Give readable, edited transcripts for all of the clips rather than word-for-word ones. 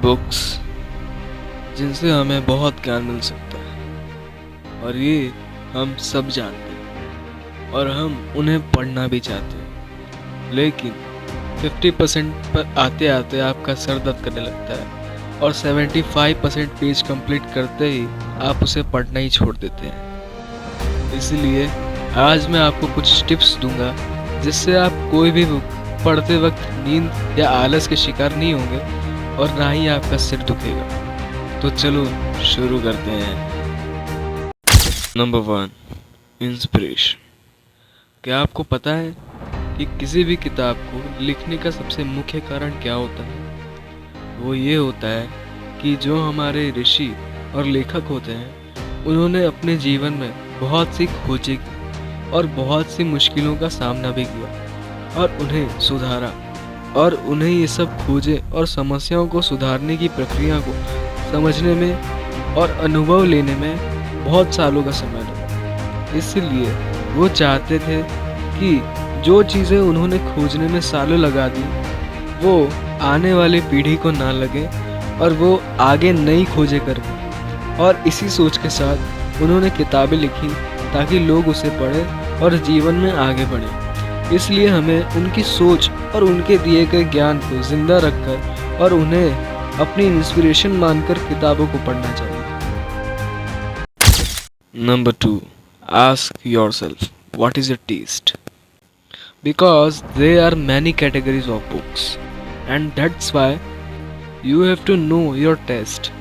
Books जिनसे हमें बहुत ज्ञान मिल सकता है और ये हम सब जानते हैं और हम उन्हें पढ़ना भी चाहते हैं, लेकिन 50% पर आते आते आपका सर दर्द करने लगता है और 75% पेज कंप्लीट करते ही आप उसे पढ़ना ही छोड़ देते हैं। इसलिए आज मैं आपको कुछ टिप्स दूंगा जिससे आप कोई भी बुक पढ़ते वक्त नींद या आलस के शिकार नहीं होंगे और ना ही आपका सिर दुखेगा। तो चलो शुरू करते हैं। Number 1, inspiration. क्या आपको पता है कि किसी भी किताब को लिखने का सबसे मुख्य कारण क्या होता है? वो ये होता है कि जो हमारे ऋषि और लेखक होते हैं उन्होंने अपने जीवन में बहुत सी खोजें की और बहुत सी मुश्किलों का सामना भी किया और उन्हें सुधारा, और उन्हें ये सब खोजें और समस्याओं को सुधारने की प्रक्रिया को समझने में और अनुभव लेने में बहुत सालों का समय लगा। इसलिए वो चाहते थे कि जो चीज़ें उन्होंने खोजने में सालों लगा दी वो आने वाली पीढ़ी को ना लगे और वो आगे नई खोजें कर पाए। और इसी सोच के साथ उन्होंने किताबें लिखी ताकि लोग उसे पढ़ें और जीवन में आगे बढ़ें। इसलिए हमें उनकी सोच और उनके दिए गए ज्ञान को जिंदा रखकर और उन्हें अपनी इंस्पिरेशन मानकर किताबों को पढ़ना चाहिए। Number 2, ask yourself what is your taste, because there are many categories of books and that's why you have to know your taste.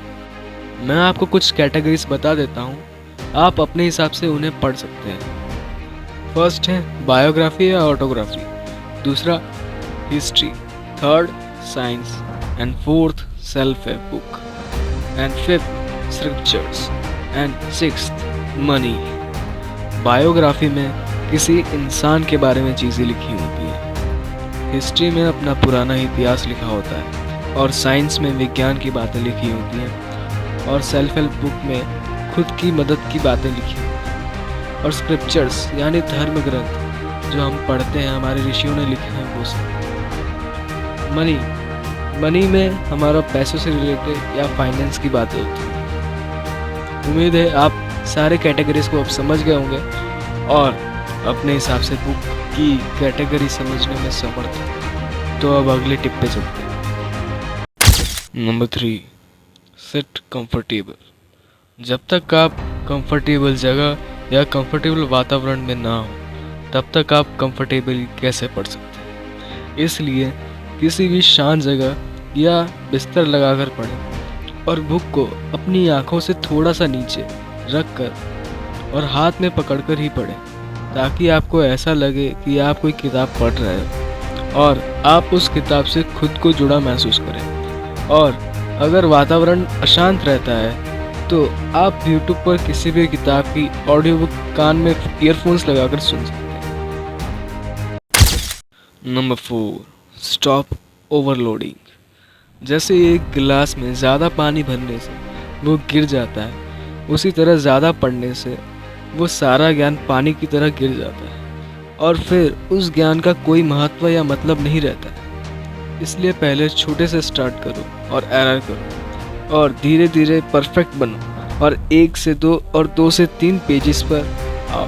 मैं आपको कुछ कैटेगरीज बता देता हूँ, आप अपने हिसाब से उन्हें पढ़ सकते हैं। फर्स्ट है बायोग्राफी या ऑटोग्राफी, दूसरा history, third science and fourth self help book and fifth scriptures and sixth money. Biography में किसी इंसान के बारे में चीज़ें लिखी होती हैं, हिस्ट्री में अपना पुराना इतिहास लिखा होता है और साइंस में विज्ञान की बातें लिखी होती हैं और सेल्फ हेल्प बुक में खुद की मदद की बातें लिखी होती हैं। और स्क्रिप्चर्स यानी धर्म ग्रंथ जो हम पढ़ते हैं, हमारे ऋषियों ने लिखे हैं वो सब। मनी में हमारा पैसों से रिलेटेड या फाइनेंस की बातें होती हैं। उम्मीद है आप सारे कैटेगरीज को अब समझ गए होंगे और अपने हिसाब से बुक की कैटेगरी समझने में समर्थ हैं। तो अब अगले टिप पे चलते हैं। Number 3, sit comfortable. जब तक आप कंफर्टेबल जगह या कंफर्टेबल वातावरण में ना हो तब तक आप कंफर्टेबल कैसे पढ़ सकते हैं। इसलिए किसी भी शांत जगह या बिस्तर लगाकर पढ़ें और बुक को अपनी आंखों से थोड़ा सा नीचे रखकर और हाथ में पकड़कर ही पढ़ें, ताकि आपको ऐसा लगे कि आप कोई किताब पढ़ रहे हो और आप उस किताब से खुद को जुड़ा महसूस करें। और अगर वातावरण अशांत रहता है तो आप YouTube पर किसी भी किताब की ऑडियो बुक कान में ईयरफोन्स लगाकर सुन सकते हैं। Number 4, stop overloading. जैसे एक गिलास में ज़्यादा पानी भरने से वो गिर जाता है, उसी तरह ज़्यादा पढ़ने से वो सारा ज्ञान पानी की तरह गिर जाता है और फिर उस ज्ञान का कोई महत्व या मतलब नहीं रहता है। इसलिए पहले छोटे से स्टार्ट करो और एरर करो और धीरे धीरे परफेक्ट बनो और 1 से 2 और 2 से 3 पेजेस पर आओ।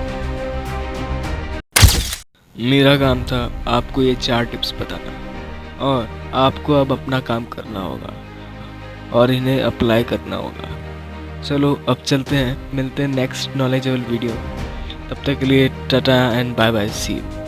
मेरा काम था आपको ये 4 टिप्स बताना और आपको अब अपना काम करना होगा और इन्हें अप्लाई करना होगा। चलो अब चलते हैं, मिलते हैं नेक्स्ट नॉलेजेबल वीडियो। तब तक के लिए tata and bye bye, see you.